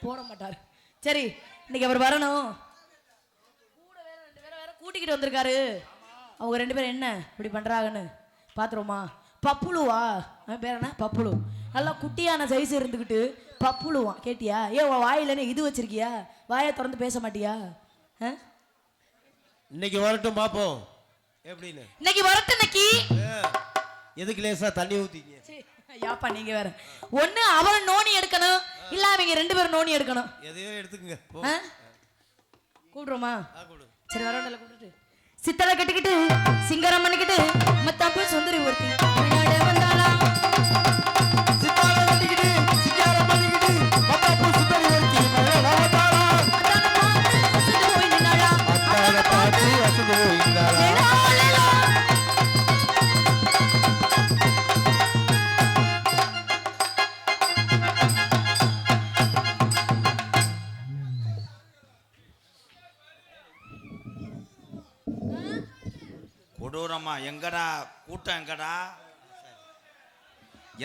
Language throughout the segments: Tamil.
போட மாட்டாரு. சரி, இன்னைக்கு அவர் வரணும். கூட வேற 2 பேரை வேற கூட்டிக்கிட்டு வந்திருக்காரு. அவங்க 2 பேரும் என்ன இப்படி பண்றாங்கன்னு பாத்துருமா? பப்புளுவா, அவன் பேர் என்ன? பப்புளு. நல்லா குட்டியான சைஸ் இருந்துக்கிட்டு பப்புளுவான். கேட்டியா? உன் வாயிலன்னு இது வச்சிருக்கியா? வாயை திறந்து பேச மாட்டியா? இன்னைக்கு வரட்டும் பாப்போம் எப்படின்னு. இன்னைக்கு வரட்டும். இன்னைக்கு எதுக்கு லேசா தண்ணி ஊத்திங்க? யாப்பா நீங்க வேற. ஒண்ணு அவன் நோனி எடுக்கணும், இல்ல அவங்க 2 பேரும் நோனி எடுக்கணும். எதையோ எடுத்துக்கங்க. கூப்பிடுறோமா? சரி, வரவண்டல கூப்பிட்டு சித்தரை கட்டிக்கிட்டு சிங்கரம் பண்ணிக்கிட்டு மத்தப்ப சுந்தரி ஒருத்தி வந்தாளா. சித்தாரை கட்டிக்கிட்டு சிங்காரம் பண்ணிக்கிட்டு மத்தப்ப சுந்தரி ஒருத்தி போய் நின்னாளா. அத்தார பாத்து அசுது போயினாளா. கொடூரமா எங்கடா கூட்டம், எங்கடா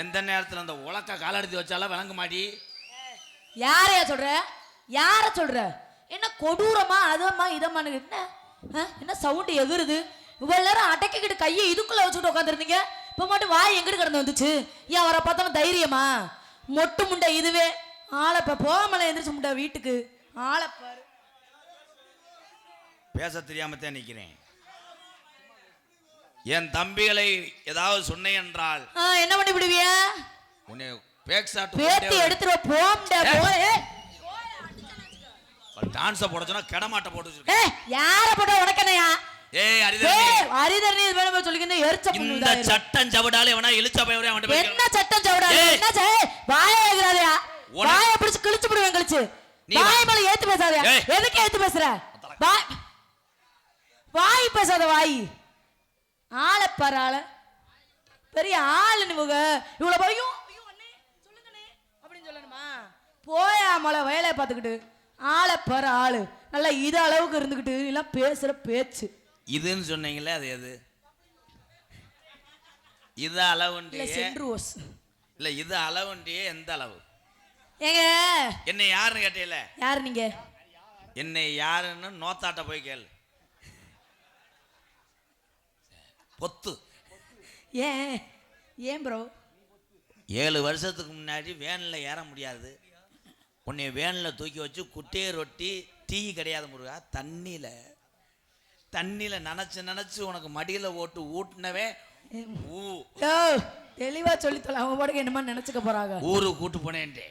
எந்த நேரத்தில் அந்த உலக்க காலெடுத்து வச்சாலும் விளங்க மாடி. யாரையா சொல்ற? யார சொல்ற? என்ன கொடூரமா அதமா இதமான என்ன சவுண்ட் எகுறுது? இவ்வளவு நேரம் அடக்கிக்கிட்டு கையை இதுக்குள்ள வச்சுட்டு உட்காந்துருந்தீங்க. இப்ப மட்டும் வாய் எங்கிட்டு கிடந்து வந்துச்சு? ஏன் அவரை பார்த்தாலும் தைரியமா? மொட்டு முண்டை இதுவே ஆளப்ப போகாமல எந்திரிச்சு முண்டை வீட்டுக்கு ஆளப்பாரு. பேச தெரியாமத்தான் நிக்கிறேன். என் தம்பிகளை ஏதாவது சொன்னேன் என்றால் என்ன பண்ணி விடுவிய? உன்னை பேக்ஸாட் பேத்தி எடுத்துற போம்டா. போய் டான்ஸ் போட சொன்னா கடமாட்ட போட்டு வச்சிருக்க. யார போட உனக்கனையா? ஏய் அரிதர்னி, அரிதர்னி வேணுமே சொல்லிக்கினே எரிச்ச புண்ணு. இந்த சட்டம் ஜவடாலே அவனா இழுச்ச பையவரே அவன் பேர் என்ன சட்டம் ஜவடாலே? என்ன வாயை ஏகுறாதயா? வாயை பிடிச்சு கிழிச்சு போடுவேன். கிழிச்சு வாய் மேல ஏத்து பேசாதயா? எதுக்கு ஏத்து பேசுற? வாய் பேசாத. வாய் ஆளை பாரு. ஆள பெரிய ஆளு இவங்க. இவ்வளவு பையும் சொல்லுங்கண்ணே அப்படின்னு சொல்லணுமா? போயா மலை வயலை பார்த்துக்கிட்டு ஆளை பாரு. ஆளு நல்லா இது அளவுக்கு இருந்துக்கிட்டு எல்லாம் பேசுற பேச்சு. இதுன்னு சொன்னீங்களே, அது எது? இது அளவுண்டியே இல்ல, இது அளவுண்டியே எந்த அளவு? ஏங்க என்னை யாருன்னு கேட்டீல? யாரு நீங்க? என்னை யாருன்னு நோத்தாட்ட போய் கேளு. பொத்து. ஏன் ப்ரோ? 7 வருஷத்துக்கு முன்னாடி வேனில் ஏற முடியாது. உன்னை வேனில் தூக்கி வச்சு குட்டையை ரொட்டி டீ கிடையாது முருகா, தண்ணியில் நினச்சி உனக்கு மடியில் ஓட்டு ஊட்டினவே தெளிவா சொல்லித்தல. அவங்க பாட்டுக்கு என்னமா நினைச்சுக்க போறாங்க. ஊருக்கு கூட்டு போனேன்டே.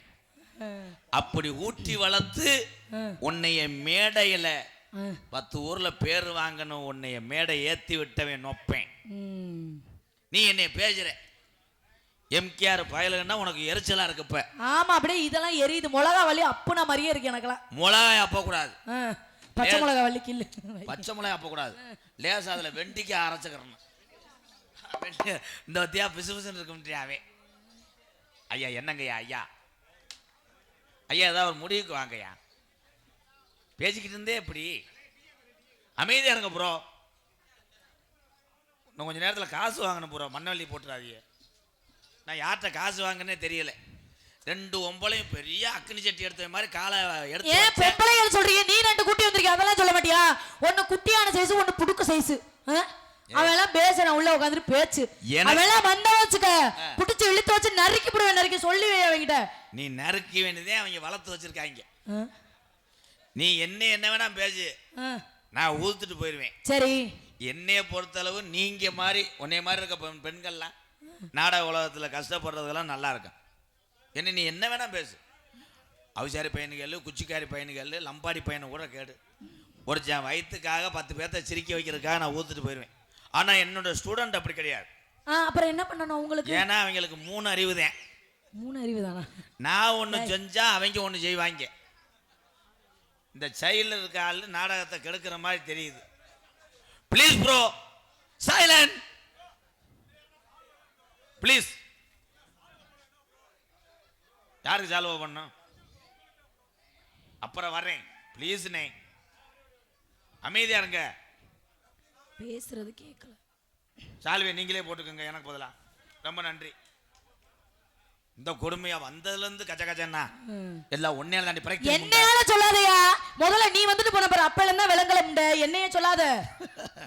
அப்படி ஊட்டி வளர்த்து உன்னைய மேடையில 10 ஊர்ல பேர் வாங்கணும், உன்னைய மேடை ஏத்தி விட்டவன் நொப்பேன். நீ என்னை பேசுற எம்கேஆர் பயலுன்னா உனக்கு எரிச்சலா இருக்கு. இப்ப ஆமா, அப்படியே இதெல்லாம் எரியுது. மிளகா வலி அப்புனா மாதிரியே இருக்கு எனக்குலாம். மிளகாய் அப்ப கூடாது, பச்சை மிளகா வலி கில்லு. பச்சை மிளகாய் அப்ப கூடாது, லேசா அதுல வெண்டிக்காய் அரைச்சுக்கிறணும். இந்த வத்தியா பிசு பிசுன்னு இருக்க முடியாவே. ஐயா என்னங்கய்யா? ஐயா ஏதாவது ஒரு முடிவுக்கு வாங்கய்யா. பேசிக்கிட்டு இருந்தே எப்படி அமைதியா இருங்க ப்ரோ. இன்னும் கொஞ்ச நேரத்தில் காசு வாங்கணும் ப்ரோ. மண்ணவள்ளி போட்டுறாதீங்க. நான் யார்கிட்ட காசு வாங்கினே தெரியல. 2 ஒம்பளையும் பெரிய அக்னி சட்டி எடுத்த மாதிரி காலை எடுத்து. ஏன் பொம்பளைகள் சொல்றீங்க? நீ 2 குட்டி வந்திருக்க, அதெல்லாம் சொல்ல மாட்டியா? ஒன்னு குட்டியான சைஸ், ஒன்னு புடுக்க சைஸ். அவெல்லாம் பேசுறான் உள்ள உட்காந்துட்டு பேச்சு. அவெல்லாம் வந்த வச்சுக்க புடிச்சு இழுத்து வச்சு நறுக்கி போடுவேன். நறுக்கி சொல்லி அவங்கிட்ட. நீ நறுக்கி வேண்டியதே அவங்க வளர்த்து வச்சிருக்காங்க. நீ என்ன வேணா பேசு, நான் ஊத்துட்டு போயிருவேன். சரி, என்னைய பொறுத்தளவு நீங்க மாதிரி உன்னைய மாதிரி இருக்க பெண்கள்லாம் நாடக உலகத்தில் கஷ்டப்படுறதுக்கெல்லாம் நல்லா இருக்கும். என்ன நீ என்ன வேணா பேசு. அவிசாரி பையனுகள், குச்சிக்காரி பையனுகள், லம்பாடி பையனை கூட கேடு. ஒரு வயிற்றுக்காக 10 பேர்த்த சிரிக்க வைக்கிறதுக்காக நான் ஊத்துட்டு போயிடுவேன். ஆனா என்னோட ஸ்டூடெண்ட் அப்படி கிடையாது. அப்புறம் என்ன பண்ணணும் உங்களுக்கு? ஏன்னா அவங்களுக்கு 3 அறிவு தான். 3 அறிவு தானா? நான் ஒன்று செஞ்சா அவங்க ஒன்று செய்வாங்க. இந்த சைல்டில் இருக்க ஆள் நாடகத்தை கெடுக்கிற மாதிரி தெரியுது. Please bro, silent please. யாருக்கு சால்வ் பண்ணும்? அப்புறம் வர்றேன் ப்ளீஸ்னே. அமைதியா இருங்க. பேசுறது கேட்கல. சால்வே நீங்களே போட்டுக்கோங்க எனக்கு பதிலா. ரொம்ப நன்றி. இந்த கொடுமையா வந்ததுல இருந்து கச்ச கச்சன்னா எல்லாம் ஒன்னே தாண்டி பிரச்சனை. என்னையால சொல்லாதயா, முதல்ல நீ வந்துட்டு போன பாரு, அப்பல இருந்தா விளங்கல முண்ட, என்னைய சொல்லாத.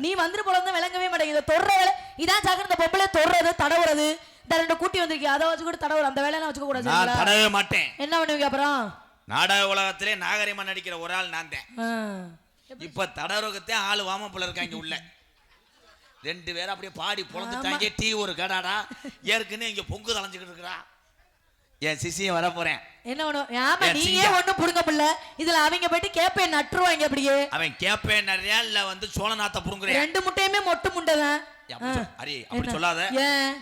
நீ வந்துட்டு போல இருந்தா விளங்கவே மாட்டேங்குது. தொடுற வேலை இதான் சாக்கு, இந்த பொம்பளை தொடுறது தடவுறது. இந்த 2 கூட்டி வந்திருக்கீங்க, அதை வச்சு கூட தடவுற, அந்த வேலையெல்லாம் வச்சுக்க கூடாது. நான் தடவே மாட்டேன். என்ன பண்ணுவீங்க அப்புறம்? நாடக உலகத்திலே நாகரிகமா நடிக்கிற ஒரு ஆள் நான் தான். இப்ப தடவுறகத்தே ஆளு வாமப்புல இருக்காங்க உள்ள 2 பேரும் அப்படியே பாடி பொழந்துட்டாங்க. டீ ஒரு கடாடா ஏற்கனவே இங்க பொங்கு தலைஞ்சுக்கிட்டு இருக்கிறா. என் சிசியும் வர போறேன். என்ன பண்ணுவோம்? ஆமா, நீயே ஒண்ணும் புடுங்க முடியல. இதுல அவங்க போயிட்டு கேப்பே நட்டுருவாங்க. அப்படியே அவன் கேப்பே நிறையா இல்ல வந்து சோழநாத்த புடுங்குறேன். 2 முட்டையுமே மொட்டு முண்டைதான். அரி அப்படி சொல்லாத. ஏன்?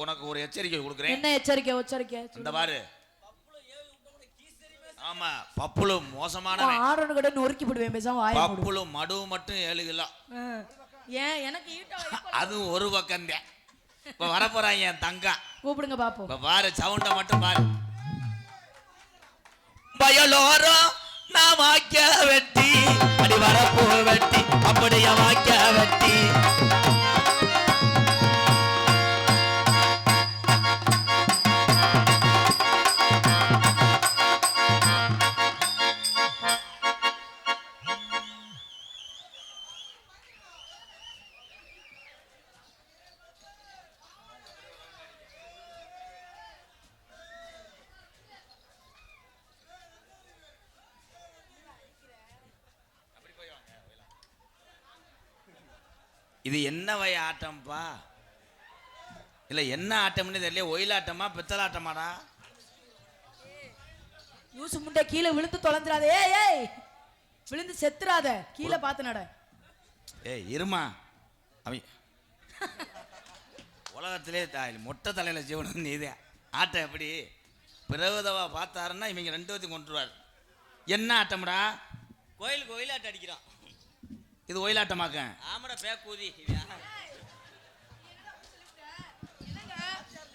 உனக்கு ஒரு எச்சரிக்கை கொடுக்குறேன். என்ன எச்சரிக்கை? எச்சரிக்கை இந்த பாரு. ஆமா, பப்புளு மோசமானவன். ஆரோட கூட நொறுக்கி போடுவேன் பேசாம. வாயை மூடு. பப்புளு மடு மட்டும் 7 கிலோ. ஏன் எனக்கு ஈட்டா? அது ஒரு பக்கம் தான். இப்ப வர போறான் என் தங்கா. கூப்பிடுங்க பாப்போம். இப்ப பாரு, சவுண்ட மட்டும் பாரு. பயலோரம் நான் வாக்க வெட்டி அடி வரப்போ வெட்டி அப்படியே வாக்க வெட்டி. இது என்ன வய ஆட்டம்ப்பா? இல்ல என்ன ஆட்டம்னு தெரியல. ஒயிலாட்டமா பித்தலாட்டமாடா? யூசு முண்டை கீழே விழுந்து தொலைஞ்சிராத. ஏய் ஏய், விழுந்து செத்துறாத, கீழே பார்த்து நட. ஏய் இருமா, அவ உலகத்திலே மொட்டை தலையில ஜீவனம் நீதே. ஆட்டம் எப்படி பிறகுதவா பார்த்தாருன்னா இவங்க 2 பேத்தையும் கொண்டுருவார். என்ன ஆட்டம்டா? கோயிலுக்கு ஒயிலாட்டம் அடிக்கிறான். இது ஒயிலாட்டமாக்க? ஆமாடா, பேக்கூதி.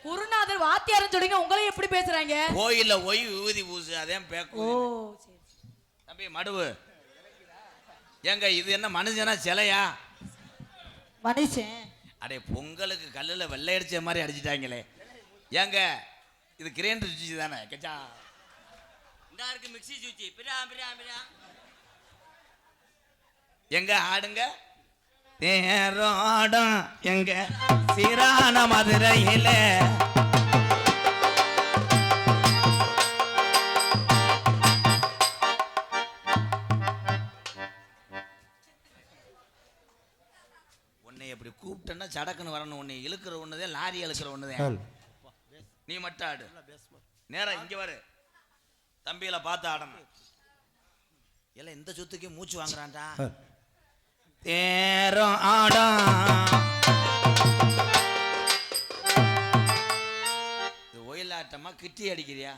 குருநாதர் வாத்தியாரன்னு சொல்றீங்க, உங்களையும் எப்படி பேசுறாங்க? கோயில்ல ஒய் ஊதி பூசு, அதே பேக்கு. ஓ சரி. தம்பி மடுவு, ஏங்க இது என்ன மனுஷனா சிலையா? மனுஷன். அடே பொங்கலுக்கு கல்லுல வெள்ளை அடிச்ச மாதிரி அடிச்சிட்டாங்களே. ஏங்க இது கிரைண்டர் சுவிட்ச் தானே? கச்சா இந்த இருக்கு மிக்ஸி சுவிட்ச். பிரா பிரா பிரா. எங்க ஆடுங்க தேரும் ஆடும் எங்க சீரான மதுரையில. உன்னை எப்படி கூப்பிட்டேன்னா சடக்குன்னு வரணும். உன்னை இழுக்கிற ஒண்ணுதே, லாரி இழுக்கிற ஒண்ணுதே. நீ மட்டும் ஆடு. நேரம் இங்க வரு. தம்பியில பார்த்து ஆடணும். எல்லாம் இந்த சொத்துக்கே மூச்சு வாங்குறான்டா. தேரும் ஆடம் இது ஒயிலாட்டமா கிட்டி அடிக்கிறியா?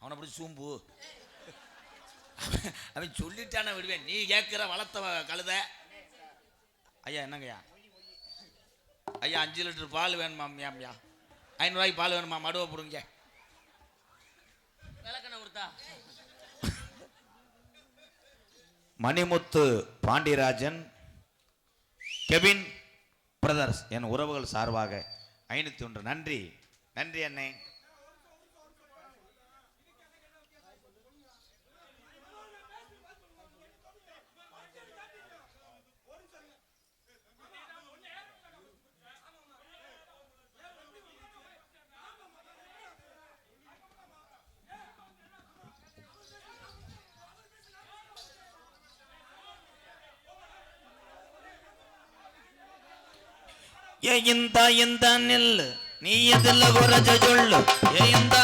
அவனை அப்படி சூம்பு. அவன் சொல்லிட்டான விடுவேன். நீ கேட்கிற வளர்த்த கழுத. ஐயா என்னங்கய்யா? ஐயா 5 லிட்டர் பால் வேணுமா? 500 ரூபாய்க்கு பால் வேணுமா? மடுவை போடுங்க. மணிமுத்து பாண்டியராஜன், கெவின் பிரதர்ஸ் என் உறவுகள் சார்பாக 501 நன்றி. நன்றி அண்ணே. இந்த நில்லு நீ எதில் குறைச்ச சொல்லு. இந்த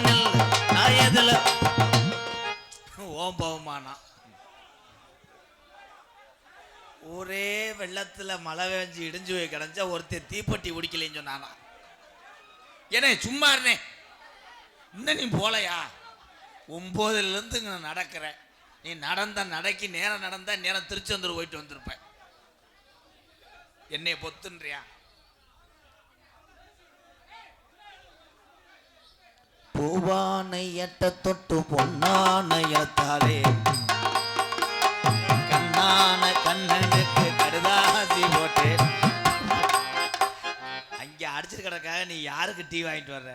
நில்லு நான் எதில் ஓம் பவமானா. ஒரே வெள்ளத்துல மழை வேஞ்சி இடிஞ்சு போய் கிடஞ்சா ஒருத்தர் தீப்பெட்டி குடிக்கலன்னு சொன்னானா? ஏனே சும்மா இருந்தேன். இன்னும் நீ போலையா? 9ல இருந்து நான் நடக்கிறேன். நீ நடந்த நடைக்கு நேரம் நடந்தா நேரம் திருச்செந்தூர் போயிட்டு வந்திருப்பேன். என்னை பொத்துன்றியா? பூவானை எட்ட தொட்டு பொன்னானை எத்தாலே கண்ணான கண்ணனு கடுதாசி போட்டு அங்க அடிச்சிட்டு கிடக்காக நீ யாருக்கு டீ வாங்கிட்டு வர்ற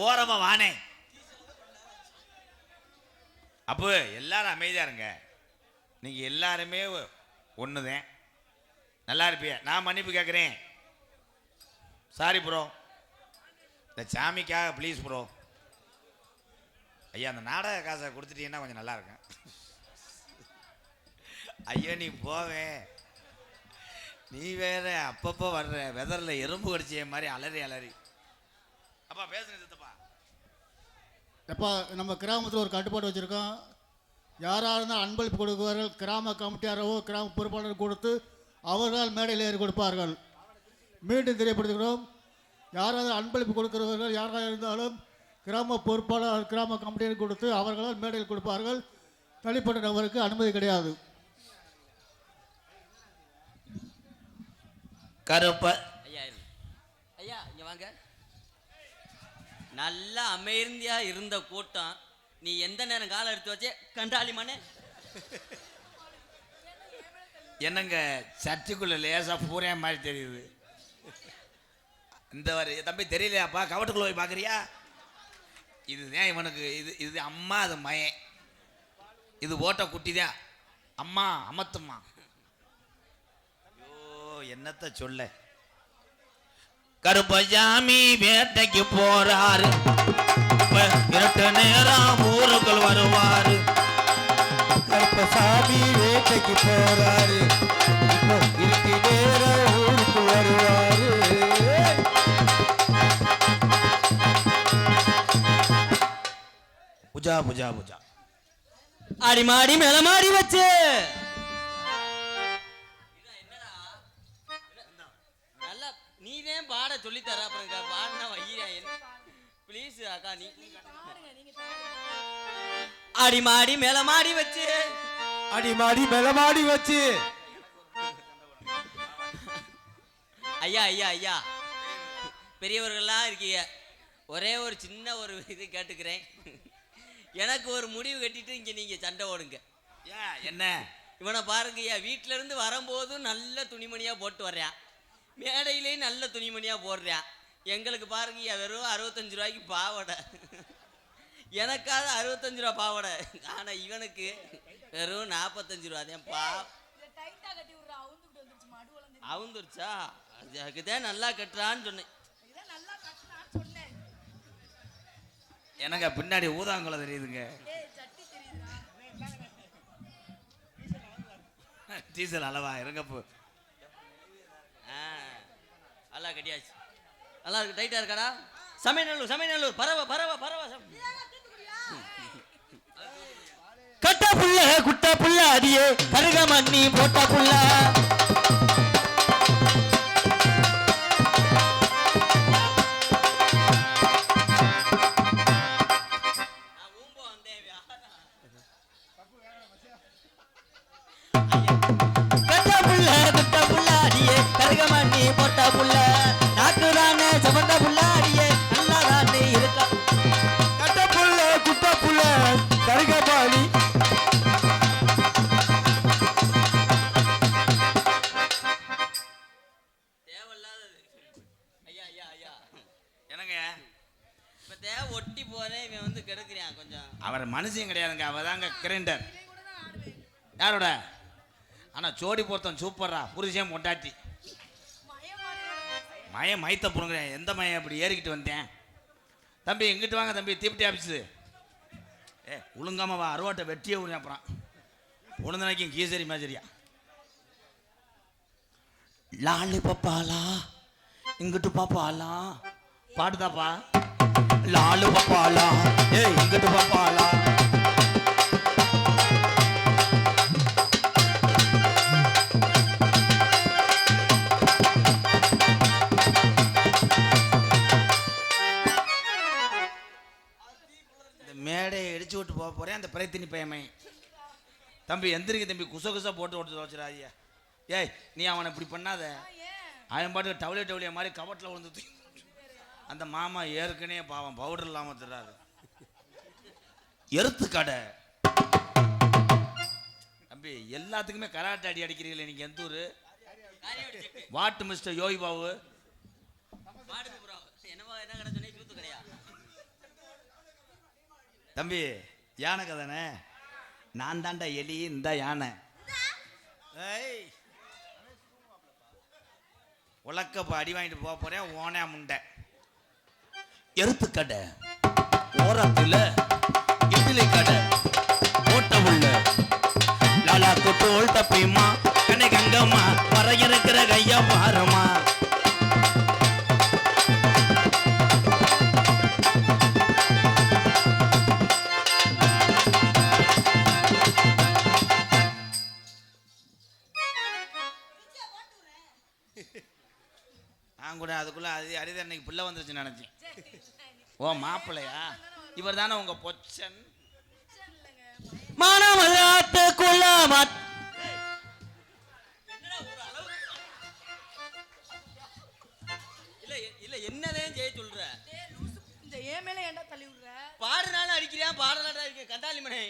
ஓரமா வானே அப்போ எல்லாரும் அமைதியா இருங்க நீங்க எல்லாருமே ஒண்ணுதான் நல்லா இருப்பிய நான் மன்னிப்பு கேட்குறேன் சாரி ப்ரோ இந்த சாமிக்காக ப்ளீஸ் ப்ரோ ஐயா அந்த நாடக காசை கொடுத்துட்டீங்கன்னா கொஞ்சம் நல்லா இருக்கும் ஐயோ நீ போவேன் நீ வேற அப்பப்போ வர்ற வெதரில் எறும்பு கடிச்ச மாதிரி அலறி அப்பா பேசுங்க சித்தப்பா எப்போ நம்ம கிராமத்தில் ஒரு கட்டுப்பாடு வச்சுருக்கோம் யாராக இருந்தால் அன்பளிப்பு கொடுக்குவார்கள் கிராம கமிட்டியாரவோ கிராம பொறுப்பாளர் கொடுத்து அவர்கள் மேடையில் ஏறி கொடுப்பார்கள் மீண்டும் தெரியப்படுத்துகிறோம் யாராவது அன்பளிப்பு கொடுக்கிறவர்கள் யாராக இருந்தாலும் கிராம பொறுப்பாளர் கிராம கமிட்டியார் கொடுத்து அவர்களால் மேடையில் கொடுப்பார்கள் தனிப்பட்ட நபருக்கு அனுமதி கிடையாது கருப்ப ஐயா ஐயா இங்க வாங்க நல்லா அமைதியா இருந்த கூட்டம் நீ எந்த நேரம் காலம் எடுத்து வச்சே கண்டாளி மனே என்னங்க சர்ச்சுக்குள்ள லேசா பூரே மாதிரி தெரியுது இந்த வரை தம்பி தெரியலையாப்பா கவட்டுக்குள்ள போய் பார்க்குறியா இதுதான் இவனுக்கு இது அம்மா அது மயன் இது ஓட்ட குட்டி தான் அம்மா அமத்தும்மா ஐயோ என்னத்த சொல்ல கருப்பசாமி வேட்டைக்கு போறாரு இரட்டு நேரம் ஊருக்குள் வருவாரு கருப்பசாமி வேட்டைக்கு போறாரு இப்போ இருட்டி நேரம் ஊருக்கு வருவாரு புஜா புஜா புஜா ஆடி மாடி மேல மாடி வச்சு நல்லா நீதான் பாட சொல்லி தர அப்புறம் பாடினா வையா ப்ளீஸ் அக்கா நீ ஆடி மாடி மேல மாடி வச்சு அடிமாடி மெலமாடி வச்சு ஐயா ஐயா ஐயா பெரியவர்கள்லாம் இருக்கீங்க ஒரே ஒரு சின்ன ஒரு இது கேட்டுக்கிறேன் எனக்கு ஒரு முடிவு கட்டிட்டு இங்க நீங்க சண்டை ஓடுங்க ஏன் என்ன இவனை பாருங்க ஐயா வீட்டுல இருந்து வரும்போதும் நல்ல துணிமணியா போட்டு வர்றான் மேடையிலேயும் நல்ல துணிமணியா போடுறான் எங்களுக்கு பாருங்க ஐயா வெறும் 65 ரூபாய்க்கு பாவடை எனக்காவது 65 ரூபா பாவடை ஆனா இவனுக்கு வெறும் 45 ரூபா தான் அவுந்துருச்சா அதுக்குதான் நல்லா கட்டுறான்னு சொன்னேன் எனக்கு பின்னாடி ஊதாங்குளம் தெரியுதுங்க டீசல் அளவா இருங்கப்போ நல்லா கட்டியாச்சு நல்லா இருக்கு டைட்டா இருக்காடா சமையநல்லூர் பரவ கட்ட புள்ள குட்ட புள்ள அடியே கருக மண்ணி போட்ட புள்ள கட்ட புள்ள குட்ட புள்ள அடியே கருக மண்ணி போட்ட புள்ள நாக்குதானே சமந்த புள்ள அடியே நல்லாதானே இருக்கா கட்ட புள்ள குட்ட புள்ள கருகபாணி தேவையில்லாதது ஐயா ஐயா ஐயா என்னங்க இப்ப தேவை ஒட்டி போறேன் இவன் வந்து கெடுக்கிறான் கொஞ்சம் அவர் மனுஷன் கிடையாதுங்க அவதாங்க கிரைண்டர் யாரோட ஆனா ஜோடி பொருத்தம் சூப்பரா புருஷன் பொண்டாட்டி மயம் மைத்த புடுங்குறேன் எந்த மயம் அப்படி ஏறிக்கிட்டு வந்தேன் தம்பி எங்கிட்டு வாங்க தம்பி தீப்டி ஆஃபீஸு ஒழுங்காம வா அருவாட்டை வெட்டியே விடுறேன் அப்புறம் உணர்ந்தனைக்கும் கீசரி மேஜரியா லாலி பப்பாலா இங்கிட்டு பாப்பாலா பாடுதாப்பா லாலு பப்பாலா இங்கிட்டு பாப்பாலா மேடையை இடிச்சு விட்டு போக போறேன் அந்த பிரயத்தினி பயமை தம்பி எந்திரிக்க தம்பி குச போட்டு ஓட்டு வச்சுறாதியா ஏய் நீ அவனை இப்படி பண்ணாத அவன் பாட்டு டவுலியா மாதிரி கவட்டில் விழுந்து அந்த மாமா ஏற்கனவே பாவம் பவுடர் இல்லாமல் தர்றாரு எருத்து கடை தம்பி எல்லாத்துக்குமே கராட்டே அடி அடிக்கிறீங்களே நீங்க எந்த ஊரு? வாட்டு மிஸ்டர் யோகி பாபு. என்ன கடை சொன்னே சூத்து கடையா? தம்பி யானை கதானே, நான் தாண்டா எலி, இந்த யானை. ஏய் உலக்கப்ப அடி வாங்கிட்டு போக போறேன். ஓனே முண்டை எருத்து கடை ஓரத்துல இட்லி கடை ஓட்ட உள்ள லாலா கொட்டோல் தப்பிமா கண்ணை கங்கம்மா வர இருக்கிற கையா பாரமா. நான் கூட அதுக்குள்ள அரிதன்னைக்கு பிள்ளை வந்துருச்சுன்னு நினைச்சேன். ஓ மாப்பிள்ளையா? இவர் தானே உங்க பொச்சன்? மனமலாத்துக்குள்ள இல்ல இல்ல என்னதான் செய்ய சொல்ற? இந்த ஏன் மேல ஏன்டா தள்ளி விடுற? பாடுனாலும் அடிக்கிறியா, பாடுனாலும் அடிக்க கண்டாளி மனே.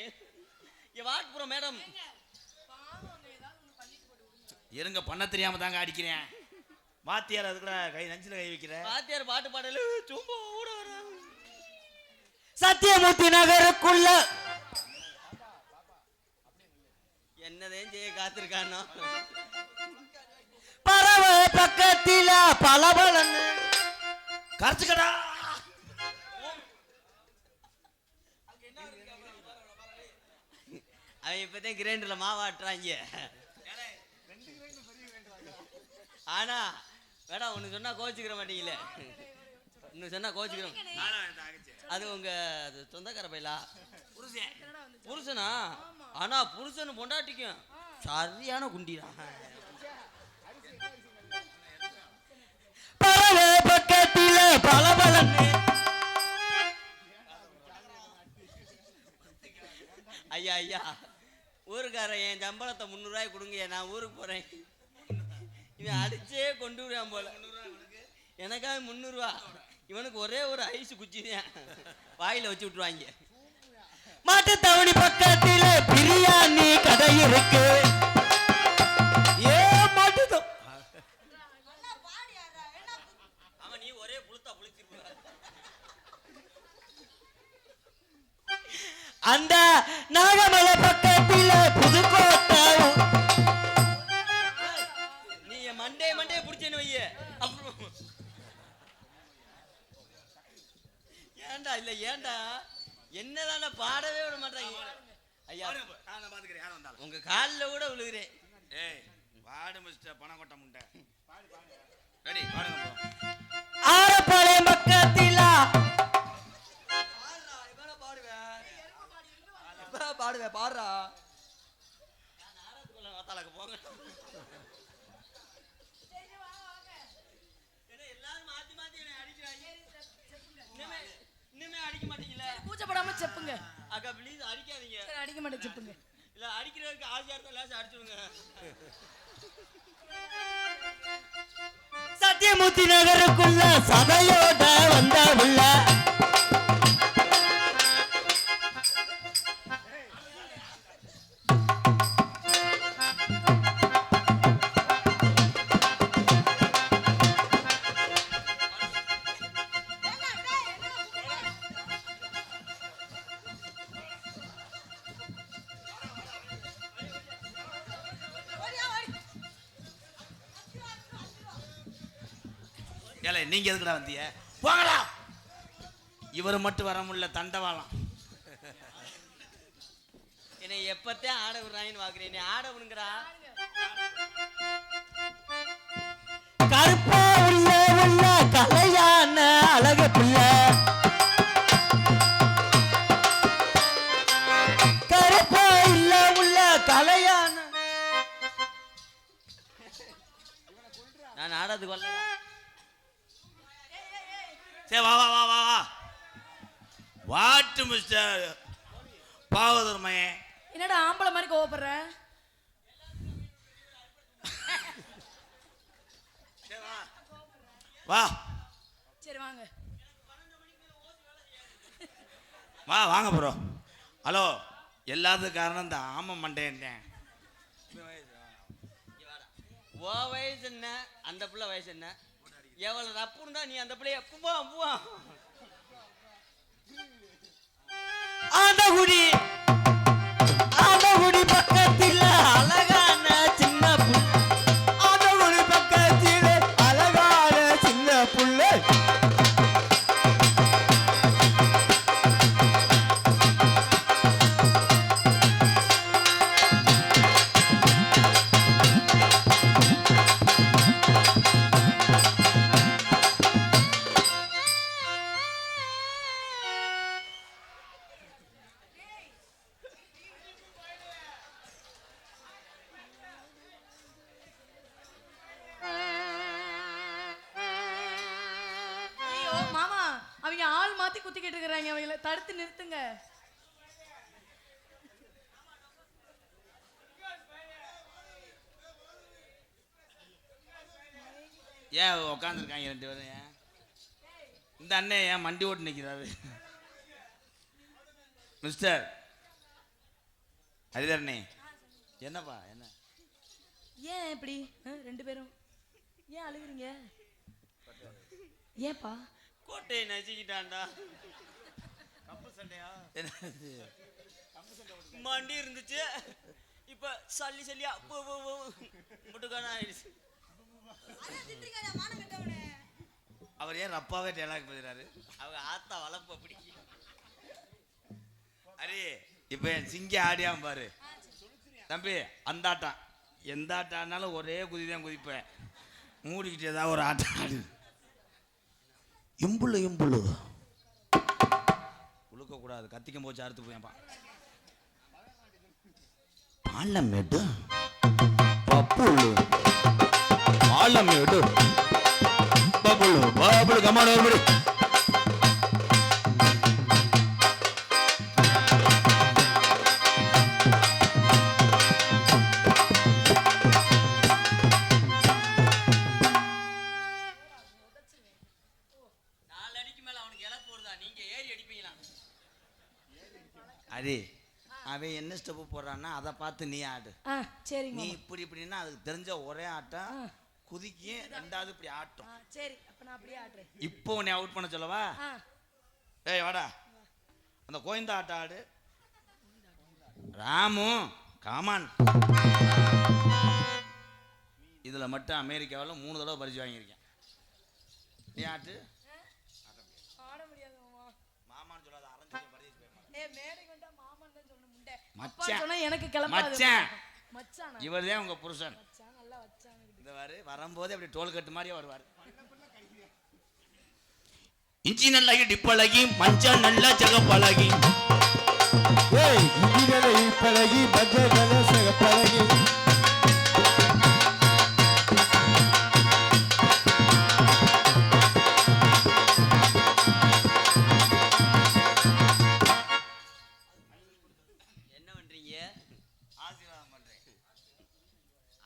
வாட்புறம் மேடம் இருங்க, பண்ண தெரியாம தாங்க அடிக்கிறேன். வாத்தியார் அதுக்குள்ள கை நஞ்சில கை வைக்கிற. வாத்தியார் பாட்டு பாடல சும்மா ஓட வர. சத்தியமூர்த்தி நகருக்குள்ள என்னதான் செய்ய காத்திருக்கானோ. பறவை பக்கத்தில பலபலன்னு கரைச்சுக்கடா. அவன் இப்பதான் கிரைண்டர்ல மாவாட்டுறாங்க. ஆனா வேடா ஒன்னு சொன்னா கோச்சுக்கிற மாட்டீங்களே. இன்னும் சொன்னா கோச்சுக்கிறோம். அது உங்க சொந்தக்கார பையலா? புருஷனா? ஆனா புருஷன் பொண்டாட்டிக்கும் சரியான குண்டிடா. பறவை பக்கத்தில பலபலன்னு. ஐயா ஐயா ஊருக்காரன் என் சம்பளத்தை 300 ரூபாய் கொடுங்க, நான் ஊருக்கு போறேன். இவன் அடிச்சே கொண்டு விடுவான் போல. எனக்காக 300 ரூபா, இவனுக்கு ஒரே ஒரு ஐஸ் குச்சிதான் வாயில வச்சு விட்டுருவாங்க. மாட்டு தவணி பக்கத்தில பிரியாணி கடை இருக்கு. ஏ மாட்டு அவன் நீ ஒரே புளுத்தா புளிச்சிருப்ப. அந்த நாகமலை பக்கத்தில புதுக்கோட்டை. நீ என் மண்டே புடிச்சேன்னு வைய. அப்புறம் ஏண்டா இல்ல ஏண்டா என்னதான பாடவே விட மாட்டாங்க. ஐயா உங்க காலில் கூட விழுகிறேன். ஏய் வாடு மிஸ்டர் பணங்கொட்ட முண்டை. ரெடி பாடுங்க bro. ஆரப்பாளையம் பக்கத்தில பாடுவேன் பாடுறா. போங்க எல்லாரும் மாத்தி மாத்தி என்னை அடிக்கிறாங்க. இன்னுமே அடிக்க மாட்டீங்களா? கூச்சப்படாம செப்புங்க. அக்கா ப்ளீஸ் அடிக்காதீங்க. சரி அடிக்க மாட்டேன், செப்புங்க. இல்ல அடிக்கிறதுக்கு ஆசையா இருந்தா லேசா அடிச்சுடுங்க. சத்தியமூர்த்தி நகருக்குள்ள சபையோட வந்த உள்ள ஏலே நீங்க எதுக்குடா வந்தீங்க? போங்கடா. இவர் மட்டும் வர முடியல, தண்டவாளம். என்னை எப்பத்தான் ஆட விடுறாங்கன்னு பாக்குறேன். நீ ஆட விடுங்கடா. கருப்பா உள்ள உள்ள கலையான அழகு புள்ள. கருப்பா இல்ல உள்ள கலையான. நான் ஆடத்துக்கு வரல. சரி வா வா வா வா வா. வாட்டு மிஸ்டர் பாவதர்மையே. என்னடா ஆம்பளை மாதிரி கோவப்படுற? வா சரி வாங்க. வா வாங்க ப்ரோ. ஹலோ எல்லாத்துக்கும் காரணம் இந்த ஆம மண்டேன். ஓ வயசு என்ன அந்த பிள்ளை வயசு என்ன எவ்வளவு ரப்பு இருந்தா நீ அந்த பிள்ளைய புவா புவா ஆண்டகுடி ஆண்டகுடி பக்கத்தில் அழகான சின்ன புள்ள ஆண்டவரு பக்கத்திலே அழகான சின்ன புள்ள ஐயோ மாமா, அவங்க ஆள் மாத்தி குத்திக்கிட்டு இருக்கிறாங்க, அவங்கள தடுத்து நிறுத்துங்க. ஏன் உட்காந்துருக்காங்க ரெண்டு பேரும்? ஏன் இந்த அண்ணன் ஏன் மண்டி ஓட்டு நிற்கிறாரு? மிஸ்டர் ஹரிதரனே, என்னப்பா என்ன? ஏன் இப்படி ரெண்டு பேரும் ஏன் அழுகுறீங்க? ஏன்பா? கோட்டையை நசிக்கிட்டான்டா. என்னது? மண்டி இருந்துச்சு இப்ப சல்லி சல்லியா முட்டுக்கான ஆயிடுச்சு. அவர் ஏன் ரப்பாவே டேலாக் பேசுறாரு? அவங்க ஆத்தா வளர்ப்பு அப்படி. அரே இப்ப என் சிங்க ஆடியாம பாரு தம்பி. அந்த ஆட்டம் எந்த ஆட்டம் ஆடினாலும் ஒரே குதி தான் குதிப்பேன். மூடிக்கிட்டு ஏதாவது ஒரு ஆட்டம் ஆடு. இம்புள்ளு இம்புள்ளு உழுக்க கூடாது, கத்திக்கும் போச்சு அறுத்து போயப்பா. பாலமேடு பப்புள்ளு பாலமேடு பப்புள்ளு பப்புள்ளு கமான ஒரு அது அவன் என்ன ஸ்டெப்பு போடுறான்னா அதை பார்த்து நீ ஆடு. சரிங்க நீ மாமா. இப்படி இப்படின்னா அதுக்கு தெரிஞ்ச ஒரே ஆட்டம் குதிக்கி ரெண்டாவது இப்படி ஆட்டம். சரி, அப்ப நான் அப்படியே ஆடுறேன். இப்போ உன்னை அவுட் பண்ண சொல்லவா? ஏய் வாடா, அந்த கோயந்தா ஆட்டம் ஆடு. ராமு காமான். இதுல மட்டும் அமெரிக்காவில் 3 தடவை பரிசு வாங்கியிருக்கேன். நீ ஆட்டு. ஆட முடியாது மாமா. மாமான்னு சொல்லாத, அரைஞ்சு பரிசு மேடைக்கு வந்தா மாமான்னு தான் சொல்லணும். முண்டை அப்பா மச்சான். சொன்னா எனக்கு கிளம்பாது. மச்சான். மச்சானா? இவர் தான் உங்க புருஷன். மச்சான் நல்லா வச்சாங்க. இந்த வாரு வரும்போது அப்படி டோல் கட்டு மாதிரியே வருவார். இஞ்சி நல்லா டிப்பழகி மஞ்சள் நல்லா ஜகப்பழகி ஏய் இதிலே பழகி பஜ்ஜல சக பழகி என்ன பண்றீங்க? ஆசீர்வாதம் பண்றேன்.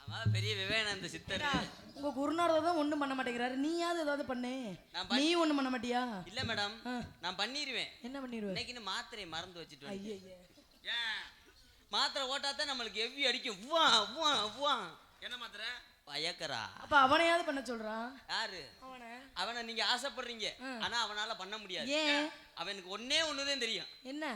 ஆமா, பெரிய விவேகானந்த சித்தர். உங்க குருநாதர் தான் ஒண்ணும் பண்ண மாட்டேங்கிறாரு. நீயாவது ஏதாவது பண்ணு. நீ ஒண்ணும் பண்ண மாட்டியா? இல்ல மேடம், நான் பண்ணிடுவேன். என்ன பண்ணிடுவ? இன்னைக்கு மாத்திரையை மறந்து வச்சுட்டு வந்து. ஐயே, ஏன் மாத்திரை ஓட்டாதான் நம்மளுக்கு எவ்வி அடிக்கும். வா வா வா. என்ன மாத்திரை? பயக்கரா. அப்ப அவனையாவது பண்ண சொல்றான். யாரு அவனை? அவனை நீங்க ஆசைப்படுறீங்க, ஆனா அவனால பண்ண முடியாது. ஏன்? அவனுக்கு ஒன்னே ஒண்ணுதான் தெரியும். என்ன?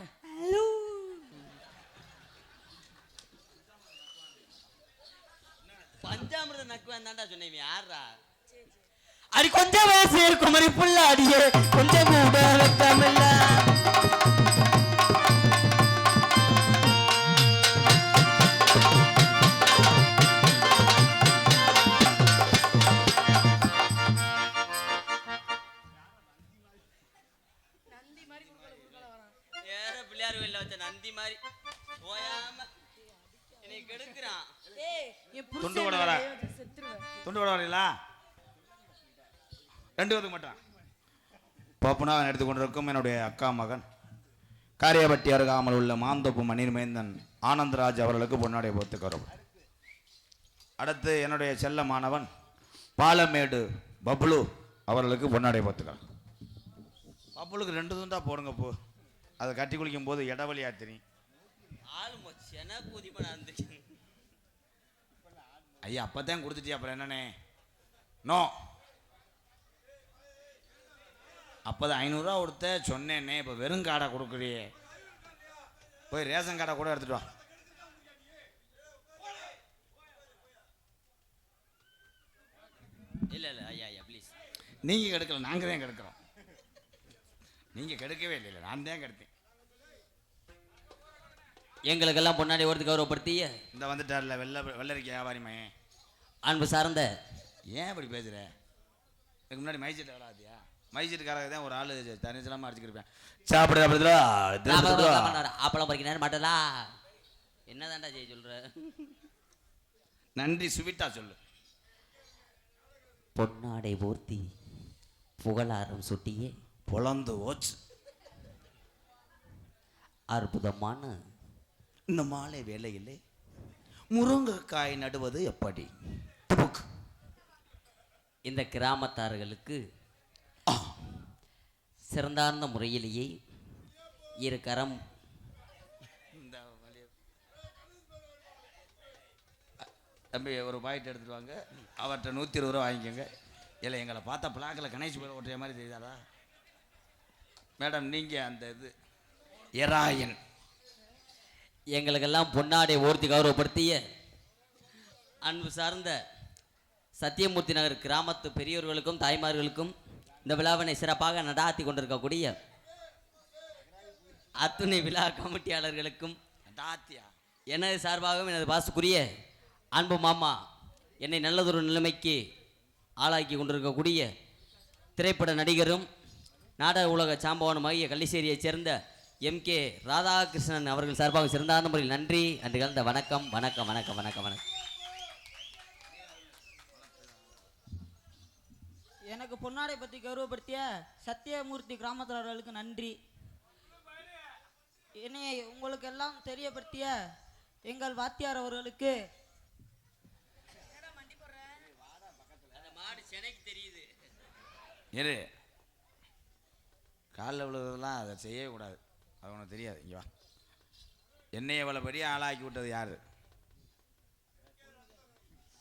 பஞ்சாமிரத நக்குவான் தான்டா சொன்னேன். யாரா? அடி கொஞ்சம் வயசு குமரி புள்ள அடியே கொஞ்சம் கூட வெட்டமில்ல. ஏற பிள்ளையார் கோயில்ல வச்ச நந்தி மாதிரி போயாம என்னை கெடுக்கிறான். துண்டு கூட வர. துண்டு கூட வரீங்களா? 2 பேருக்கு மட்டும். பாப்புனாவை எடுத்துக் கொண்டிருக்கும் என்னுடைய அக்கா மகன் காரியப்பட்டி அருகாமல் உள்ள மாந்தோப்பு மணிர் மைந்தன் ஆனந்தராஜ் அவர்களுக்கு பொன்னாடை போத்துக்கு வரும். அடுத்து என்னுடைய செல்ல மாணவன் பாலமேடு பப்ளு அவர்களுக்கு பொன்னாடை போத்துக்கள். பப்ளுக்கு 2 துண்டா போடுங்க போ. அதை கட்டி குளிக்கும் போது இடவழி ஆத்திரி. ஆள் மொச்சனா கூதிப்பா நடந்துச்சு. ஐயா அப்பதான் கொடுத்துட்டியா அப்புறம் என்னண்ணே நோ அப்போதான் 500 கொடுத்த சொன்னேன்னே இப்போ வெறும் காடை கொடுக்குறியே போய் ரேஷன் கார்டை கூட எடுத்துட்டு வா இல்லை இல்லை ஐயா ஐயா ப்ளீஸ். நீங்கள் கெடுக்கல நாங்கள் தான் கெடுக்கிறோம் நீங்கள் கெடுக்கவே இல்லை நான் தான் கெடுத்தேன் எங்களுக்கெல்லாம் பொன்னாடி ஒருத்து கௌரவப்படுத்திய இந்த வந்துட்டார்ல வெள்ளரிக்கை வியாபாரிமே அன்பு சார்ந்த ஏன் இப்படி பேசுகிற இதுக்கு முன்னாடி மைசீட்டு விளாதியா மைசீட்டுக்காரங்க தான் ஒரு ஆள் தனிச்சலாமல் அடிச்சுக்கிருப்பேன் சாப்பிடுற ஆப்பளம் பறிக்கிறாரு மாட்டலா என்னதான்டா செய்ய சொல்ற? நன்றி சுவிட்டா சொல்லு. பொன்னாடை போர்த்தி புகழாரம் சுட்டியே பொழந்து ஓச்சு அற்புதமான இந்த மாலை வேலையிலே முருங்கைக்காய் நடுவது எப்படி? துபுக். இந்த கிராமத்தார்களுக்கு சிறந்தார்ந்த முறையிலேயே இரு கரம் தம்பி ஒரு பாக்கெட் எடுத்துட்டு வாங்க அவர்கிட்ட 120 ரூபா வாங்கிக்கோங்க. இல்லை எங்களை பார்த்தா பிளாக்கில் கணேஷ் பேர் ஓட்டுற மாதிரி தெரியுதாடா மேடம் நீங்கள் அந்த இது எராயன் எங்களுக்கெல்லாம் பொன்னாடை ஓர்த்தி கௌரவப்படுத்திய அன்பு சார்ந்த சத்தியமூர்த்தி நகர் கிராமத்து பெரியோர்களுக்கும் தாய்மார்களுக்கும் இந்த விழாவினை சிறப்பாக நடாத்தி கொண்டிருக்கக்கூடிய அத்துணை விழா கமிட்டியாளர்களுக்கும் டாத்தியா எனது சார்பாகவும் எனது பாசுக்குரிய அன்பு மாமா என்னை நல்லதொரு நிலைமைக்கு ஆளாக்கி கொண்டிருக்கக்கூடிய திரைப்பட நடிகரும் நாடக உலக சாம்பவனுமாகிய கள்ளிச்சேரியைச் சேர்ந்த MK ராதாகிருஷ்ணன் அவர்கள் சார்பாக சிறந்தார்ந்த முறையில் நன்றி அன்று கலந்த வணக்கம் வணக்கம் வணக்கம் வணக்கம் வணக்கம். எனக்கு பொன்னாடை பற்றி கௌரவப்படுத்திய சத்தியமூர்த்தி கிராமத்தார்களுக்கு நன்றி. என்னை உங்களுக்கு எல்லாம் தெரியப்படுத்திய எங்கள் வாத்தியார் அவர்களுக்கு இரு காலில் விழுறதெல்லாம் அதை செய்யவே கூடாது அது உனக்கு தெரியாது. இங்கே வா என்னைய இவ்வளோ பெரிய ஆளாக்கி விட்டது யார்?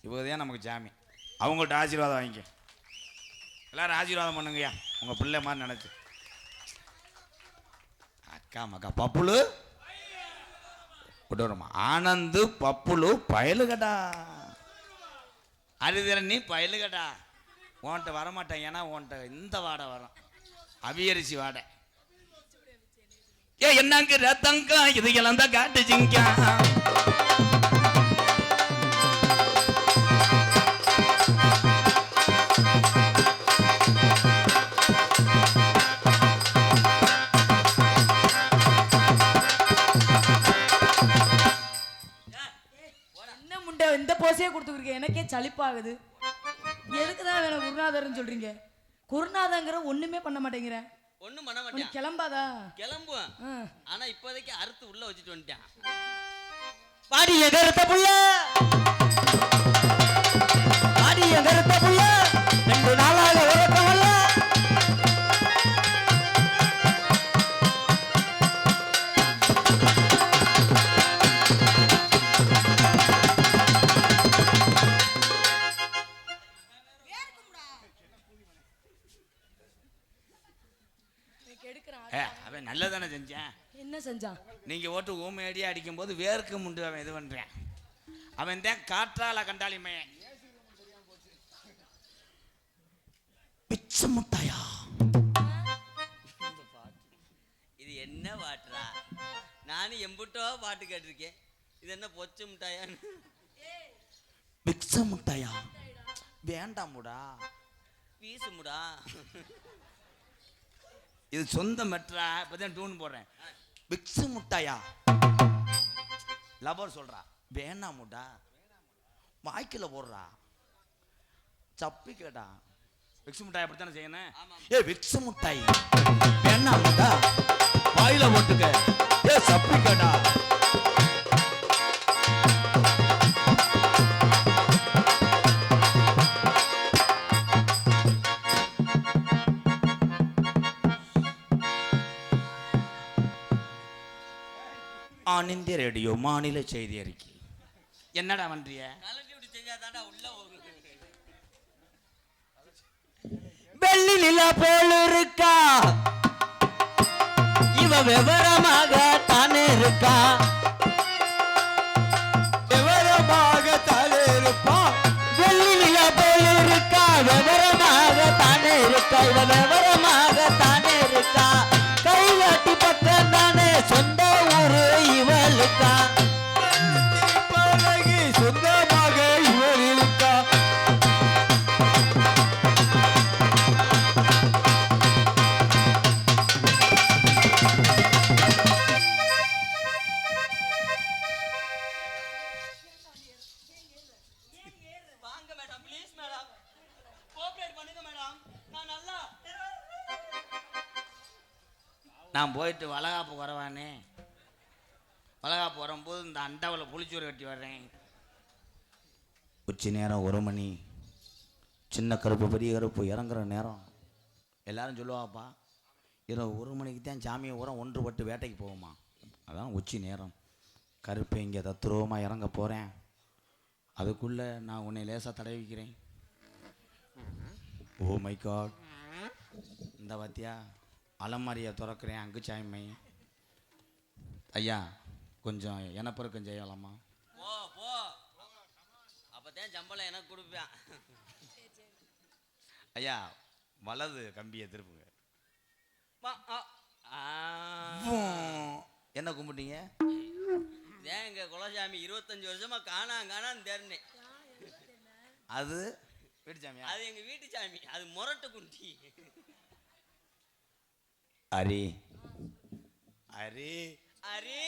இவதான் நமக்கு ஜாமி. அவங்கள்ட்ட ஆசீர்வாதம் வாங்கிக்க எல்லாரும் ஆசீர்வாதம் பண்ணுங்கய்யா உங்கள் பிள்ளை மாதிரி நினச்சி. அக்கா மக்கா பப்புலு விட்டுறோமா ஆனந்து பப்புலு பயலுகடா அரிதிரன் நீ பயலுகடா உன்கிட்ட வரமாட்டேன் ஏன்னா உன்கிட்ட இந்த வாடை வரும் அவியரிசி வாடை. ஏ என்னங்க ரத்தங்க இது இழந்த காட்டு ஜிங்கா என்ன முண்டை இந்த போசையே கொடுத்துருக்கேன் எனக்கே சலிப்பாகுது. எதுக்குதான் வேணும் குருநாதர்னு சொல்றீங்க? குருநாதங்கிற ஒண்ணுமே பண்ண மாட்டேங்கிறேன். ஒன்றும் பண்ண உனக்கு மாட்டேன் கிளம்பாதா? கிளம்புவேன். ஆ. ஆனா இப்போதைக்கு அறுத்து உள்ள வச்சுட்டு வந்துட்டேன். பாடிய கருத்த புள்ள பாடிய கருத்த புள்ள 2 நாளாக உறக்கமல்ல அவன் நல்லதானே செஞ்சேன். என்ன செஞ்சான்? நீங்க ஓட்டு ஊமையடியா அடிக்கும் போது வேர்க்கு முண்டு அவன் இது பண்றேன். அவன் தான் காற்றால கண்டாலிமே பிச்சை முட்டாயா. இது என்ன பாட்டுறா? நானும் எம்புட்டோ பாட்டு கேட்டிருக்கேன். இது என்ன பொச்சு மிட்டாயான்னு? பிச்சை முட்டாயா வேண்டாமுடா வீசுமுடா. இது சொந்த மெட்ரா இப்பதான் டூன் போடுறேன். பிக்ஸு முட்டாயா லவர் சொல்றா வேணாமுடா வாய்க்கில போடுறா சப்பி கேட்டா விக்ஸு முட்டாய் அப்படித்தானே செய்யணும். ஏ விக்ஸு முட்டாய் வேணாமுடா வாயில போட்டுக்க ஏ சப்பி கேட்டா. ஆல் இந்திய ரேடியோ மாநில செய்தி அறிக்கை. என்னடா பண்றிய? கலட்டி விட்டு செஞ்சா முடிஞ்சாதான்டா உள்ள போகும். வெள்ளி நிலா போல் இருக்கா இவ விவரமாக தானே இருக்கா விவரமாக தலை இருப்பான் வெள்ளி நிலா போல் இருக்கா விவரமாக தானே இருக்கா இவ விவரமாக தானே இருக்கா கைகாட்டி பக்கம் தானே சொந்த ஊரு இவளுக்கா பழகி சொந்தமாக இவர் இருக்கா வாங்க மேடம், ப்ளீஸ் மேடம், கோஆபரேட் பண்ணுங்க மேடம். நான் நல்லா நான் போயிட்டு வளகாப்பு வரவானே, வளகாப்பு வரும்போது இந்த அண்டாவில் புளிச்சோறு கட்டி வர்றேன். உச்சி நேரம் 1 மணி, சின்ன கருப்பு பெரிய கருப்பு இறங்குற நேரம். எல்லாரும் சொல்லுவாப்பா, இரவு 1 மணிக்கு தான் சாமியை உரம் ஒன்றுபட்டு வேட்டைக்கு போகுமா. அதான் உச்சி நேரம். கருப்பு இங்கே தத்ரூபமாக இறங்க போகிறேன். அதுக்குள்ளே நான் உன்னை லேசாக தடவிக்கிறேன். ஓ மை காட், இந்த வாத்தியா அலமாரியை திறக்கிறேன். அங்கு சாய்மை ஐயா கொஞ்சம் எனப்பெருக்கம் செய்யலாமா? போ போ, அப்போதான் சம்பளம் எனக்கு கொடுப்பேன். ஐயா வலது கம்பியை திருப்புங்க. என்ன கும்பிட்டீங்க? ஏன் எங்க குலசாமி 25 வருஷமா காணான்னு தேர்னேன். அது வீட்டு சாமி, அது எங்க வீட்டு சாமி, அது முரட்டு குண்டி. அரி அரி அரி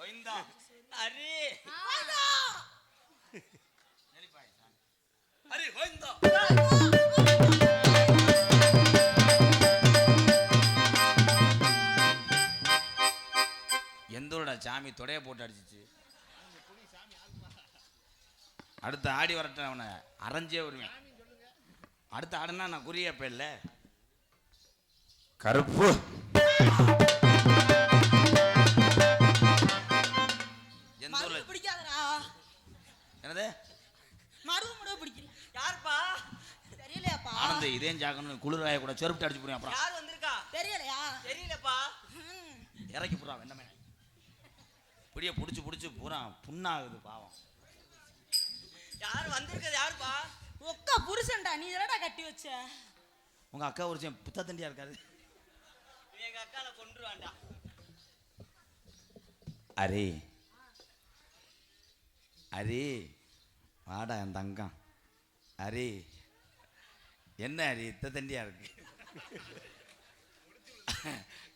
ஒய்ந்தா அரி அரி ஒய்ந்தா. எந்தோட சாமி தொடைய போட்டு அடிச்சிச்சு. அடுத்த ஆடி வரட்ட அவனை அரைஞ்சே வருவேன். அடுத்த ஆடுனா நான் குறியப்ப இல்லை கருப்பு. எந்த ஊர்ல பிடிக்காதடா, என்னது மருது முறை பிடிக்கல. யாருப்பா? தெரியலையாப்பா? ஆனந்த் இதே ஜாக்கணும் குளிராய கூட செருப்பு அடிச்சு போறேன். அப்புறம் யார் வந்திருக்கா? தெரியலையா? தெரியலப்பா. இறக்கி போடுறான் வெண்ணமே பிடிய புடிச்சு பூரா புண்ணாகுது பாவம். யார் வந்திருக்கிறது? யாருப்பா? ஒக்கா புருஷன்டா, நீ என்னடா கட்டி வச்ச? உங்க அக்கா ஒரு புத்த தண்டியா இருக்காரு. எங்க அக்கால கொன்றுவான்டா. அரே அரே வாடா என் தங்கம். அரே என்ன அரே இத்த தண்டியா இருக்கு.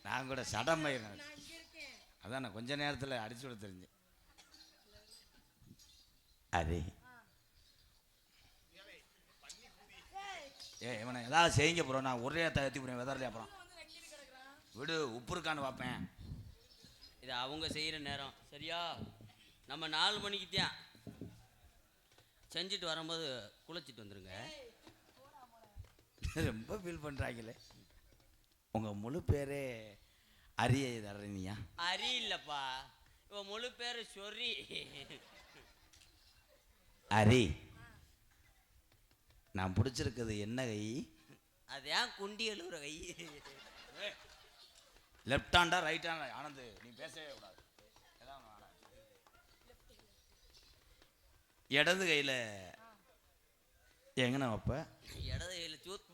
நான் கூட சடம் பயிர் அதான் நான் கொஞ்ச நேரத்தில் அடிச்சு விட தெரிஞ்சேன். அரே இவனை ஏதாவது செய்யுங்க ப்ரோ, நான் ஒரே தயத்தி போறேன் வெதர்லையா. அப்புறம் விடு உப்பு இருக்கான்னு பார்ப்பேன். இது அவங்க செய்கிற நேரம் சரியா? நம்ம 4 மணிக்கு தான் செஞ்சுட்டு வரும்போது குளிச்சுட்டு வந்துருங்க. ரொம்ப ஃபீல் பண்ணுறாங்களே. உங்கள் முழு பேரே அரிய தரணியா? அரி இல்லைப்பா, இவன் முழு பேர் சொரி. அரி நான் பிடிச்சிருக்குது என்ன கை? அது ஏன் குண்டி எழுவுற கை? லெஃப்ட் ஹேண்டா ரைட் ஹேண்டா? ஆனந்த் நீ பேசவே கூடாது. இடது கையில் எங்கண்ணா வைப்ப? இடது கையில் சூத்.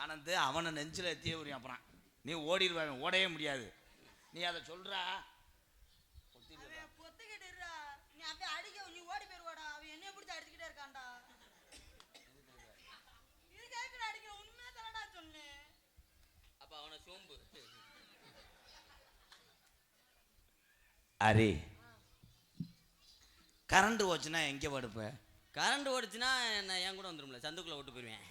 ஆனந்த் அவனை நெஞ்சில் எத்தியே உரியும். அப்புறம் நீ ஓடிடுவாங்க, ஓடவே முடியாது. நீ அதை சொல்றா. அப்ப அவனை சோம்பு. அரே கரண்ட் ஓச்சுன்னா எங்கே படுப்ப? கரண்ட் ஓடுச்சுன்னா நான் என் கூட வந்துடும்ல, சந்துக்குள்ள விட்டு போயிடுவேன்.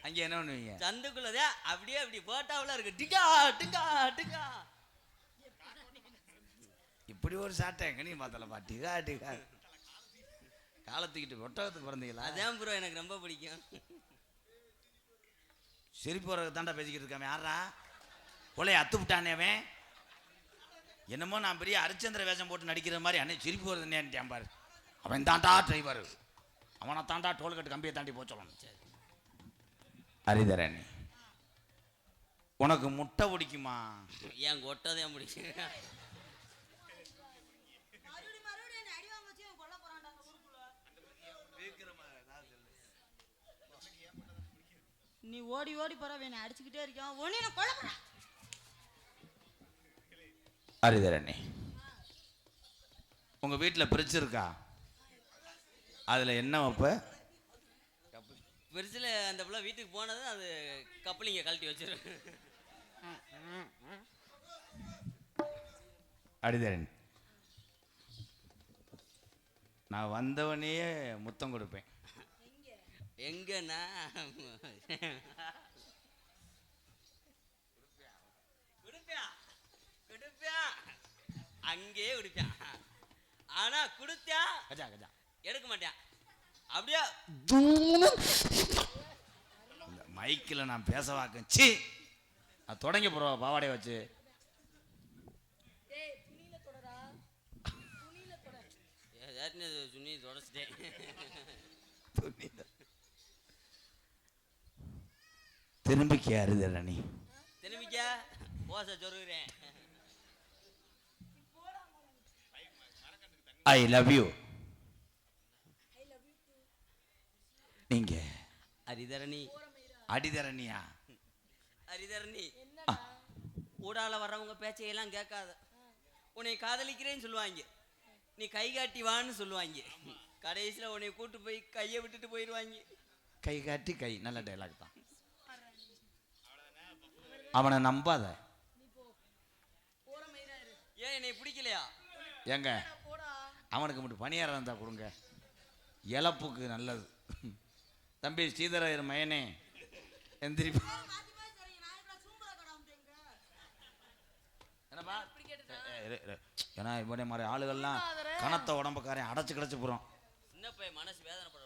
அங்கே என்ன பண்ணுவீங்க? சந்துக்குள்ளதே அப்படியே அப்படி போட்டாவில் இருக்கு. டிகா டிகா டிகா. இப்படி ஒரு சாட்டை எங்க நீ பார்த்தலப்பா? டிகா டிகா காலத்துக்கிட்டு ஒட்டகத்துக்கு பிறந்தீங்களா? அதான் ப்ரோ எனக்கு ரொம்ப பிடிக்கும். சிரிப்பு வரக்கு தாண்டா பேசிக்கிட்டு இருக்காம. யாரா கொலையை அத்து விட்டானே அவன்? என்னமோ நான் பெரிய ஹரிச்சந்திர வேஷம் போட்டு நடிக்கிற மாதிரி அன்னை சிரிப்பு வருதுன்னு பாரு. அவன் தாண்டா டிரைவர், அவனை தாண்டா டோல்கேட் கம்பியை தாண்டி போக சொல்லணும். சரி ஹரிதரணி, உனக்கு முட்டை பிடிக்குமா? ஏன் கொட்டதே முடிச்சு நீ ஓடி ஓடி போற என்னை அடிச்சுக்கிட்டே இருக்கான் ஒன்னே நான் கொல்ல போறேன். ஹரிதரணி, உங்க வீட்டில் பிரிட்ஜ் இருக்கா? அதுல என்ன வைப்ப? பெருசில் அந்த பிள்ளை வீட்டுக்கு போனது அது கப்பலிங்க கழட்டி வச்சிரு. ஹரிதரணி, நான் வந்தவனையே முத்தம் கொடுப்பேன். எங்கன்னா குடுப்பியா அங்கேயே குடிப்பான். ஆனா குடுத்தா கஜா கஜா எடுக்க மாட்டேன். அப்படியே மைக்கில் நான் பேச வாக்கேன். சி, நான் தொடங்கி போடுவா பாவாடையை வச்சு. சுண்ணி தொடச்சிட்டேன். திரும்பிக்க ஹரிதரணி, திரும்பிக்க போச சொருகிறேன். I love you. நீங்க ஹரிதரணி. அடிதரணியா? ஹரிதரணி, ஊடால வர்றவங்க பேச்சையெல்லாம் கேட்காத. உன்னை காதலிக்கிறேன்னு சொல்லுவாங்க, நீ கை காட்டி வான்னு சொல்லுவாங்க. கடைசியில் உன்னை கூட்டு போய் கையை விட்டுட்டு போயிடுவாங்க. கை காட்டி கை, நல்ல டைலாக் தான். அவனை நம்பாத. ஏன் என்னை பிடிக்கலையா? ஏங்க, அவனுக்கு மட்டும் பணியாரம் இருந்தா கொடுங்க, இழப்புக்கு நல்லது. தம்பி ஸ்ரீதரர் மயனே எந்திரி. என்னப்பா? ஏன்னா இவனே மாதிரி ஆளுகள்லாம் கனத்த உடம்புக்காரன் அடைச்சு கிடச்சி போகிறோம். சின்ன பையன் மனசு வேதனைப்பட.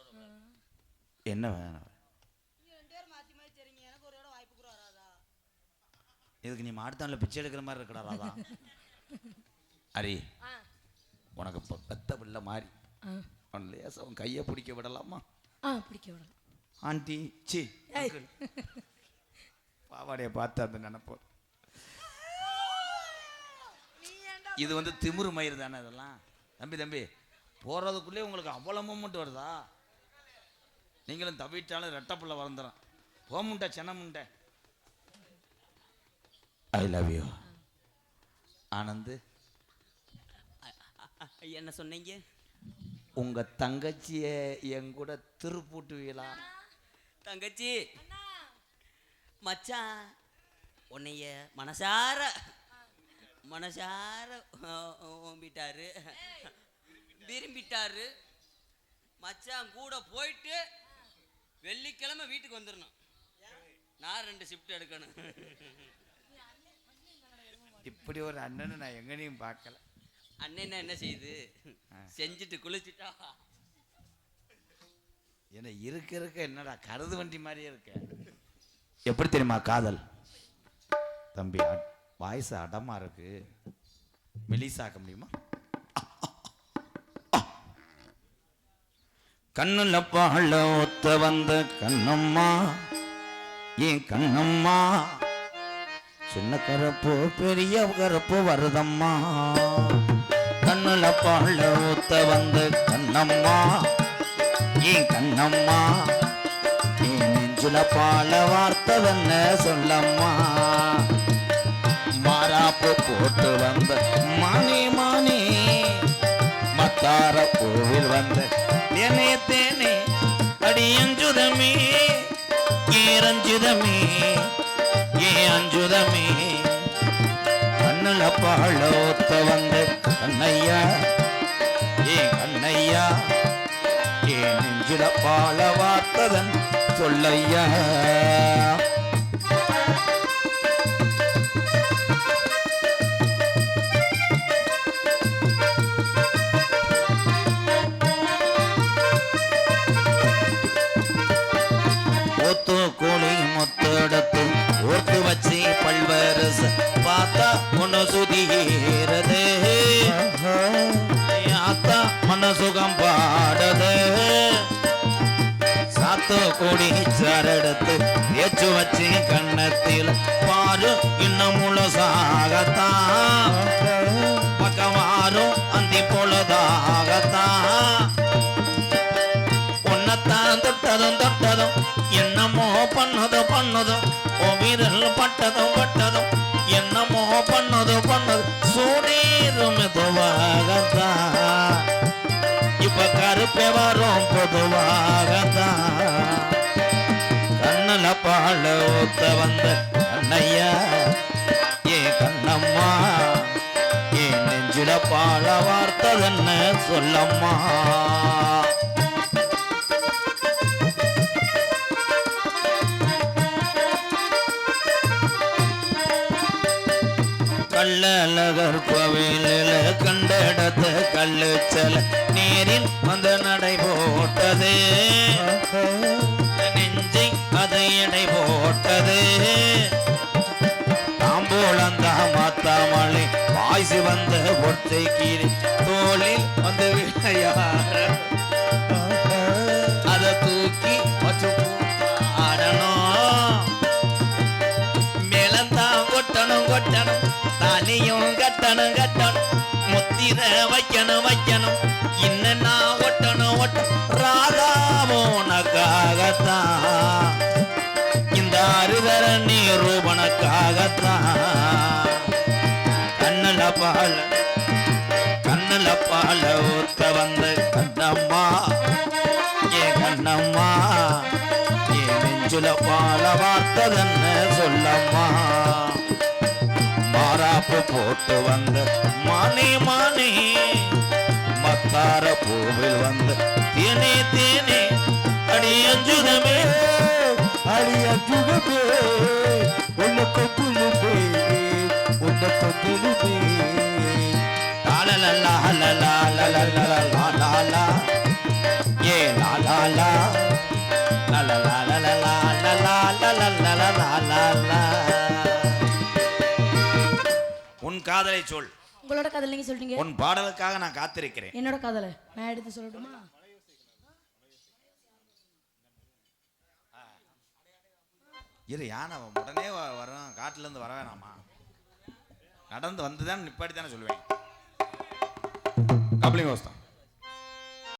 என்ன வேணும்? இதுக்கு நீ மாட்டுத்தானில் பிச்சை எடுக்கிற மாதிரி இருக்கடா ராதா. ஹரி, உனக்கு இப்போ பெத்த பிள்ளை மாதிரி அவன் லேசா அவன் கையை பிடிக்க விடலாமா? பிடிக்க விடலாம். ஆண்டி சி பாவாடையை பார்த்து அந்த நினைப்போம். இது வந்து திமிரு மயிறு தானே இதெல்லாம். தம்பி போகிறதுக்குள்ளே உங்களுக்கு அவ்வளோ மூமெண்ட் வருதா? நீங்களும் தவிட்டாலும் ரெட்டப்பிள்ளை வளர்ந்துடும். போமுண்டை சென்னமுண்டை. I love you. ஆனந்த், என்ன சொன்னீங்க? உங்க தங்கச்சிய என் கூட திருப்பூட்டுவீங்களா? தங்கச்சி மச்சான் உன்னைய மனசார ஓம்பிட்டாரு, விரும்பிட்டாரு. மச்சான் கூட போயிட்டு வெள்ளிக்கிழமை வீட்டுக்கு வந்துடணும். நான் 2 ஷிஃப்ட் எடுக்கணும். இப்படி ஒரு அண்ணனை நான் எங்கனையும் பார்க்கல. அண்ணன் என்ன செய்யுது? செஞ்சுட்டு குளிச்சுட்டா என்ன இருக்க என்னடா கருது வண்டி மாதிரியே இருக்க. எப்படி தெரியுமா காதல்? தம்பி வாய்ஸ் அடமா இருக்கு, மெலிசாக்க முடியுமா? கண்ணுல பாழ ஒத்த வந்த கண்ணம்மா, ஏன் கண்ணம்மா, சின்ன கருப்பு பெரிய கருப்பு வருதம்மா. கண்ணுல பாழ ஒத்த வந்த கண்ணம்மா, ஏன் கண்ணம்மா, ஏன் நெஞ்சுல பால வார்த்ததென்ன சொல்லம்மா. மாறாப்பு போட்டு வந்த மானே மானே, மத்தார கோவில் வந்த தேனே தேனே, அடியஞ்சுதமே ஏரஞ்சுதமே ஏ அஞ்சுதமே. கண்ணுல பாழோத்த வந்த கண்ணையா, ஏ கண்ணையா, ஏ நெஞ்சில பால வார்த்ததன் சொல்லையா. கோழி முத்தெடுத்து ஓர்த்து வச்சு பல்வரச பார்த்தா உன்ன சுதியேறது. சுகம் பாடுது சாத்து கொடி சரடுத்து ஏச்சு வச்சு கண்ணத்தில் பாரு இன்னும் முழுசாகத்தான் பக்கமாறும் அந்தி பொழுதாகத்தான் உன்னத்தான் தொட்டதும் என்னமோ பண்ணதும் ஓ வீரல் பட்டதும் என்னமோ பண்ணது சூடீரும் மெதுவாகத்தான் இப்ப கருப்பே வரும் பொதுவாகத்தான் கண்ணல பாழ ஊத்த வந்த அண்ணையா ஏ கண்ணம்மா ஏ நெஞ்சில பாழ வார்த்ததென்ன சொல்லம்மா கள்ளழகர் கோவிலில் கண்டெடுத்த கள்ளுச்சல நீரில் வந்து நடை போட்டது நெஞ்சை அதை எடை போட்டது தாம்பூலந்தா மாத்தாமலை வாய்ஸ் வந்த ஒற்றை கீழே தோளில் வந்து விளையாட அதை தூக்கி வச்சு ஆடணும் மேலந்தான் கொட்டணும் தாலியும் கட்டணும் முத்திர வைக்கணும் இன்னன்னா ஒட்டணும் ராதாவோனக்காகத்தான் இந்த அருதர நீரூபனுக்காகத்தான் கண்ணல பால ஊத்த வந்த கண்ணம்மா ஏ கண்ணம்மா ஏ நெஞ்சுல பால வார்த்ததென்ன சொல்லம்மா மாறாப்பு போட்டு வந்த மானே மத்தார பூவில் வந்த தேனே அடியஞ்சுதமே உன்னை கொத்துலுமே லாலலா ஏ லாலா உன் காதலை சொல் உங்களோட காதல் நீங்க சொல்றீங்க உன் பாடலுக்காக நான் காத்திருக்கிறேன் என்னோட காதலை நான் எடுத்து சொல்லட்டுமா இரு யானை உடனே வரும் காட்டுல இருந்து வர வேணாமா நடந்து வந்துதான் நிப்பாடி தானே சொல்லுவேன் கப்ளிங் அவஸ்தான்